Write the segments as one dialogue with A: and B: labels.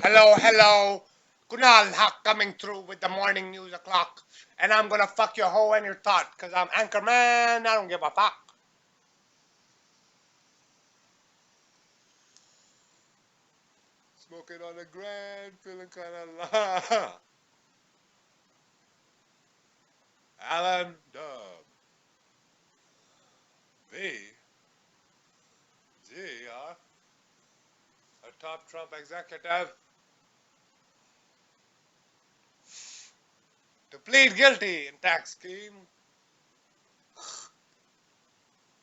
A: Hello, hello. Kunal Haq coming through with the morning news o'clock. And I'm gonna fuck your hoe and your thought, cause I'm Anchorman. I don't give a fuck. Smoking on the grand, feeling kinda la. Alan Dub. VGR. A top Trump executive to plead guilty in tax scheme.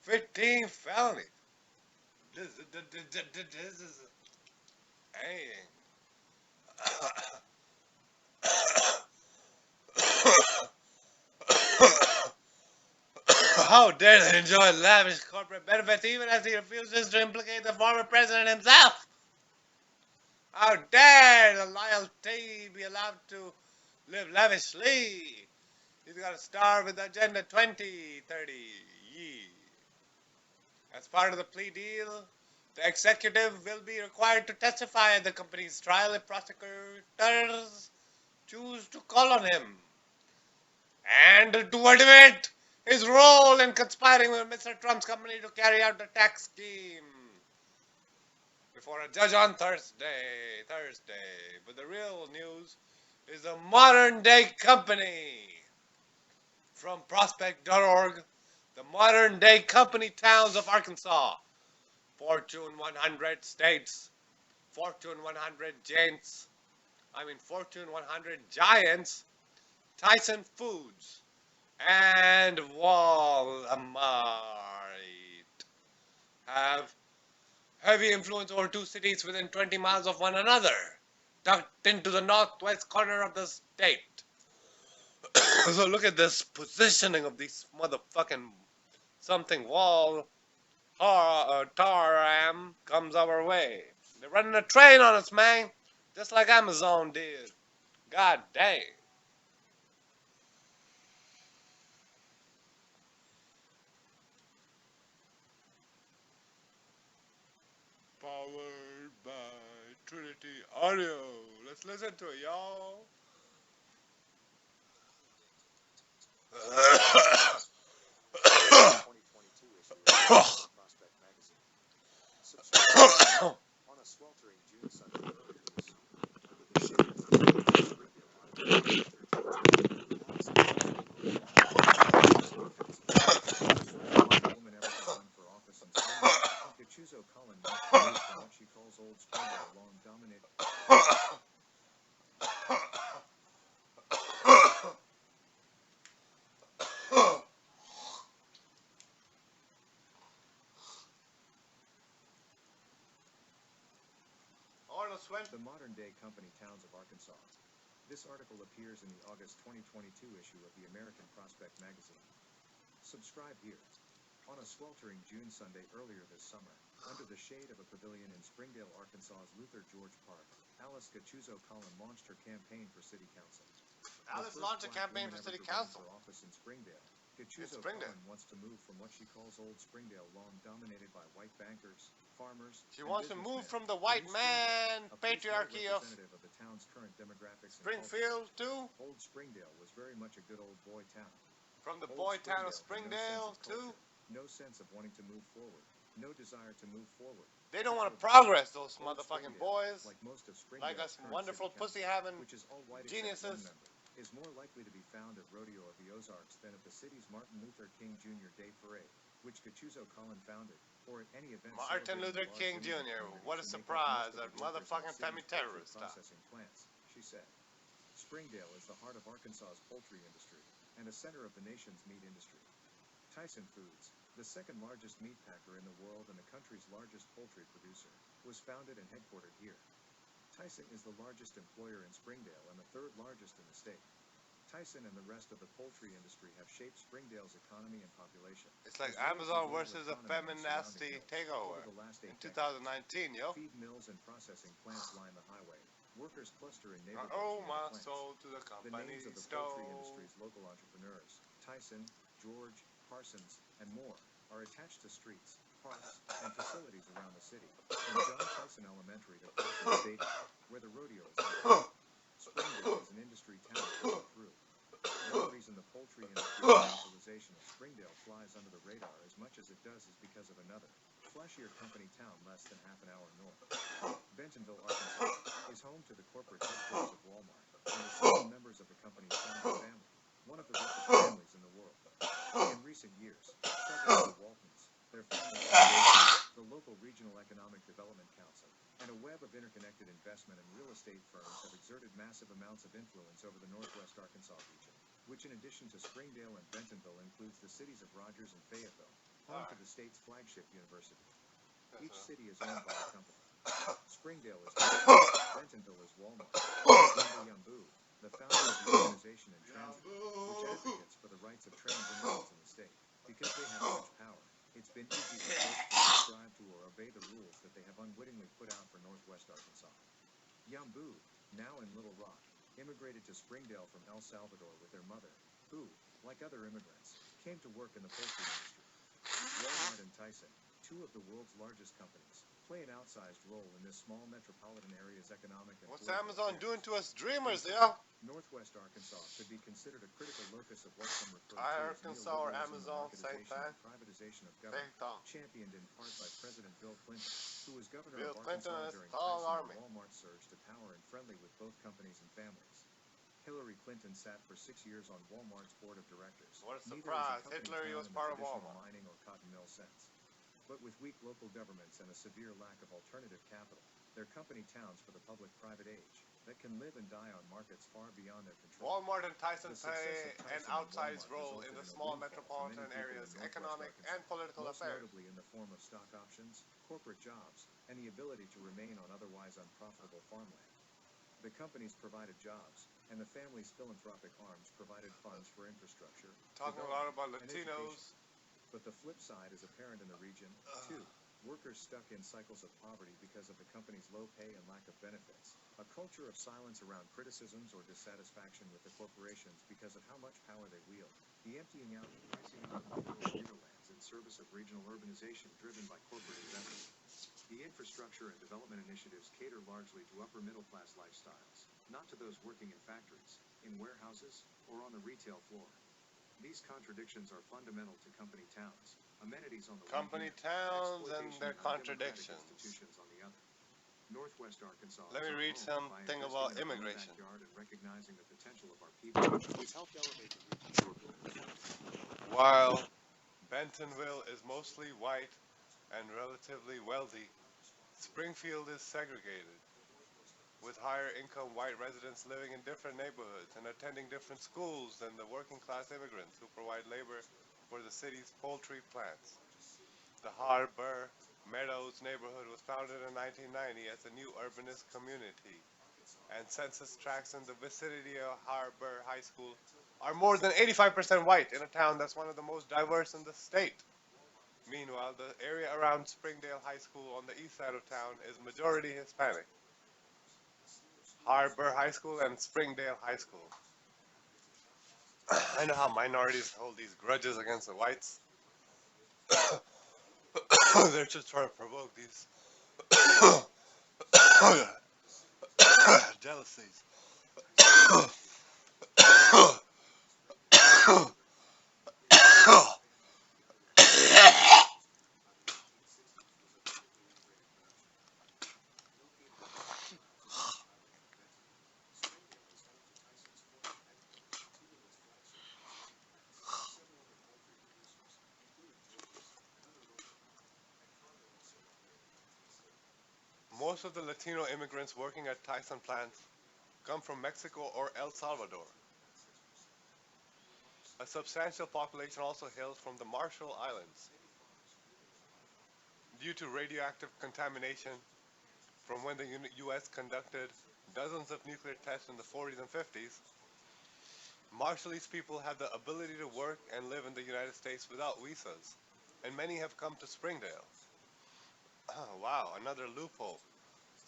A: 15 felony. This is dang. How dare they enjoy lavish corporate benefits even as he refuses to implicate the former president himself? How dare the loyalty be allowed to live lavishly? He's got to starve with Agenda 2030. As part of the plea deal, the executive will be required to testify at the company's trial if prosecutors choose to call on him, and to admit his role in conspiring with Mr. Trump's company to carry out the tax scheme before a judge on Thursday. But the real news is a modern day company from prospect.org, the modern day company towns of Arkansas, Fortune 100 states, Fortune 100 Fortune 100 giants, Tyson Foods, and Walmart have heavy influence over two cities within 20 miles of one another, tucked into the northwest corner of the state. So look at this positioning of these motherfucking something wall. Taram comes our way. They're running a train on us, man, just like Amazon did. God dang. Powered by Trinity Audio. Let's listen to it, y'all.
B: On a sweltering June Sunday earlier this year, under the shade of woman ever to run for office in Springdale, Kachuzo Cullen wants to move from what she calls old Springdale long dominated. The modern-day company towns of Arkansas. This article appears in the August 2022 issue of the American Prospect magazine. Subscribe here. On a sweltering June Sunday earlier this summer, under the shade of a pavilion in Springdale, Arkansas's Luther George Park, Alice Kachuzo Cullen launched her campaign for city council.
A: Alice launched a campaign for city council.
B: For office in Springdale. Kachuzo Cullen wants to move from what she calls old Springdale, long dominated by white bankers, farmers.
A: She wants to move from the white man patriarchy of
B: the town's current demographics.
A: Springfield to
B: Old Springdale was very much a good old boy town.
A: From the boy town of Springdale to
B: no sense of wanting to move forward, no desire to move forward.
A: They don't want to progress, those motherfucking boys.
B: Like most of Springdale,
A: like us wonderful pussy having geniuses.
B: Is more likely to be found at Rodeo of the Ozarks than at the city's Martin Luther King Jr. Day Parade, which Kachuzo Cullen founded, or at any event.
A: Martin Luther King Jr. What a surprise! That motherfucking family terrorist stuff.
B: Plants, she said. Springdale is the heart of Arkansas's poultry industry and a center of the nation's meat industry. Tyson Foods, the second largest meat packer in the world and the country's largest poultry producer, was founded and headquartered here. Tyson is the largest employer in Springdale and the third largest in the state. Tyson and the rest of the poultry industry have shaped Springdale's economy and population.
A: It's like Amazon versus a feminazi takeover in 2019, yo.
B: Feed mills and processing plants line the highway. Workers cluster in neighborhoods.
A: Oh, my soul to the company.
B: The names of the poultry industry's local entrepreneurs, Tyson, George, Parsons, and more, are attached to streets, parks, and facilities around the city, from John Tyson Elementary to Parsons Stadium. where the rodeo is underway. Springdale is an industry town through and through. One reason the poultry industry's revitalization of Springdale flies under the radar as much as it does is because of another, flashier company town less than half an hour north. Bentonville, Arkansas, is home to the corporate headquarters of Walmart and is several members of the company's founding family, one of the richest families in the world. In recent years, several of the Waltons, their family foundation, the local regional economic development council, and a web of interconnected investment and real estate firms have exerted massive amounts of influence over the northwest Arkansas region, which in addition to Springdale and Bentonville includes the cities of Rogers and Fayetteville, home to the state's flagship university. Each city is owned by a company. Springdale is Walmart, Bentonville is Walmart, and Yambu, the founder of the organization in transit, which advocates for the rights of trans immigrants in the state. Because they have such power, it's been easy to vote for, subscribe to, or obey the rules that they have unwittingly put out for northwest Arkansas. Yambu, now in Little Rock, immigrated to Springdale from El Salvador with their mother, who, like other immigrants, came to work in the poultry industry. Walmart and Tyson, two of the world's largest companies, play an outsized role in this small metropolitan area's economic and
A: What's
B: political
A: Amazon doing
B: affairs.
A: to us dreamers, yeah?
B: Northwest Arkansas could be considered a critical locus of what some refer to
A: I
B: as
A: Arkansas or
B: neoliberalism,
A: Amazon, same
B: marketization,
A: thing.
B: and privatization of
A: Same
B: government,
A: thing.
B: championed in part by President Bill Clinton, who was governor
A: Bill
B: of
A: Clinton
B: Arkansas
A: is
B: during
A: tall
B: Tyson
A: army.
B: and Walmart's surge to power and friendly with both companies and families. Hillary Clinton sat for 6 years on Walmart's board of directors.
A: What a
B: Neither is
A: surprise.
B: a company
A: Hitler, he
B: town
A: was
B: in the
A: part of
B: traditional
A: Walmart.
B: mining or cotton mill sense. But with weak local governments and a severe lack of alternative capital, they're company towns for the public-private age that can live and die on markets far beyond their control.
A: Walmart and Tyson
B: The success
A: play
B: of
A: an
B: Tyson and
A: outsized
B: Walmart
A: role in
B: resulted
A: the
B: in a
A: small
B: windfall for many
A: metropolitan
B: people in
A: area's
B: northwest
A: economic
B: Arkansas,
A: and political
B: most
A: affairs.
B: notably in the form of stock options, corporate jobs, and the ability to remain on otherwise unprofitable farmland. The companies provided jobs, and the family's philanthropic arms provided funds for infrastructure,
A: Talking a lot about
B: development, and education.
A: Latinos.
B: But the flip side is apparent in the region, too. Workers stuck in cycles of poverty because of the company's low pay and lack of benefits. A culture of silence around criticisms or dissatisfaction with the corporations because of how much power they wield. The emptying out and pricing out of rural hinterlands in service of regional urbanization driven by corporate investment. The infrastructure and development initiatives cater largely to upper middle class lifestyles, not to those working in factories, in warehouses, or on the retail floor. These contradictions are fundamental to company towns. Amenities on the
A: Company
B: one hand,
A: towns and
B: exploitation
A: their
B: of undemocratic
A: contradictions.
B: institutions on the other. Northwest Arkansas
A: Let
B: is
A: me
B: our
A: read
B: home. By
A: something
B: investing
A: about
B: in our own
A: immigration.
B: backyard and recognizing the potential of our people, we've helped elevate the region to a global point.
A: While Bentonville is mostly white and relatively wealthy, Springfield is segregated, with higher income white residents living in different neighborhoods and attending different schools than the working class immigrants who provide labor for the city's poultry plants. The Harbor Meadows neighborhood was founded in 1990 as a new urbanist community, and census tracts in the vicinity of Harbor High School are more than 85% white in a town that's one of the most diverse in the state. Meanwhile, the area around Springdale High School on the east side of town is majority Hispanic. Harbor High School and Springdale High School. I know how minorities hold these grudges against the whites. They're just trying to provoke these jealousies. Most of the Latino immigrants working at Tyson plants come from Mexico or El Salvador. A substantial population also hails from the Marshall Islands. Due to radioactive contamination from when the US conducted dozens of nuclear tests in the 40s and 50s, Marshallese people have the ability to work and live in the United States without visas, and many have come to Springdale. Oh, wow, another loophole.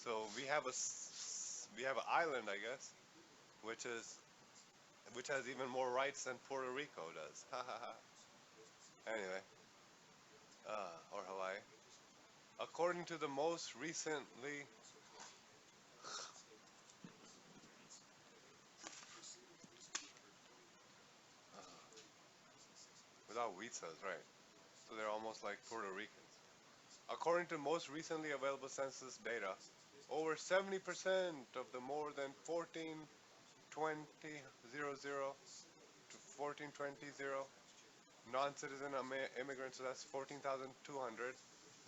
A: So we have an island, I guess, which is which has even more rights than Puerto Rico does. Anyway, or Hawaii. According to the most recently YZYYTLLE, right? So they're almost like Puerto Ricans. According to most recently available census data, over 70% of the more than 14,20,000 to 14,20,000 non-citizen immigrants, so that's 14,200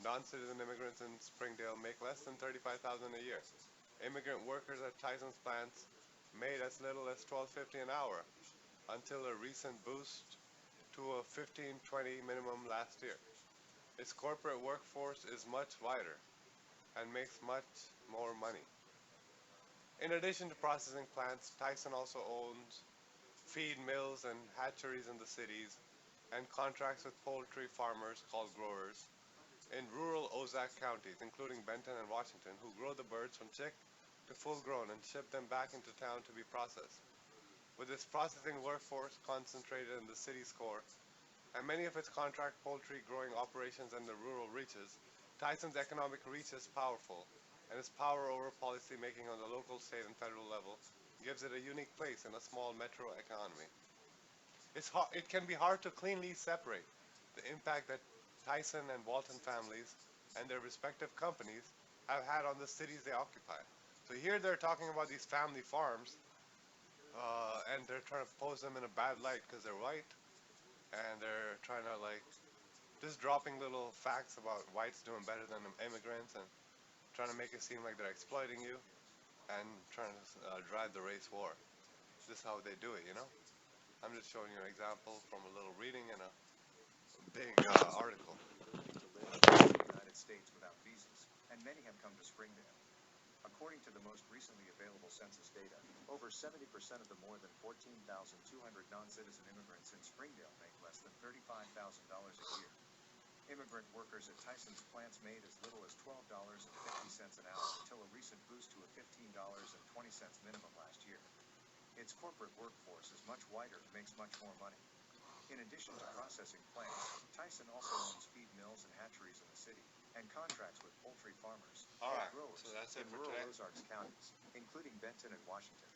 A: non-citizen immigrants in Springdale make less than 35,000 a year. Immigrant workers at Tyson's plants made as little as 12.50 an hour until a recent boost to a 15.20 minimum last year. Its corporate workforce is much wider and makes much more money. In addition to processing plants, Tyson also owns feed mills and hatcheries in the cities and contracts with poultry farmers called growers in rural Ozark counties, including Benton and Washington, who grow the birds from chick to full grown and ship them back into town to be processed. With its processing workforce concentrated in the city's core, and many of its contract poultry growing operations in the rural reaches, Tyson's economic reach is powerful, and its power over policy making on the local, state, and federal level gives it a unique place in a small metro economy. It can be hard to cleanly separate the impact that Tyson and Walton families and their respective companies have had on the cities they occupy. So here they're talking about these family farms, and they're trying to pose them in a bad light because they're white, and they're trying to like just dropping little facts about whites doing better than immigrants and trying to make it seem like they're exploiting you and trying to drive the race war. This is how they do it, you know? I'm just showing you an example from a little reading in a big article.
B: To live in the United States without visas, and many have come to Springdale. According to the most recently available census data, over 70% of the more than 14,200 non-citizen immigrants in Springdale make less than $35,000 a year. Immigrant workers at Tyson's plants made as little as $12.50 an hour until a recent boost to a $15.20 minimum last year. Its corporate workforce is much wider and makes much more money. In addition to processing plants, Tyson also owns feed mills and hatcheries in the city, and contracts with poultry farmers
A: All
B: and
A: right,
B: growers
A: so that's it
B: in
A: for
B: rural
A: today.
B: Ozarks counties, including Benton and Washington.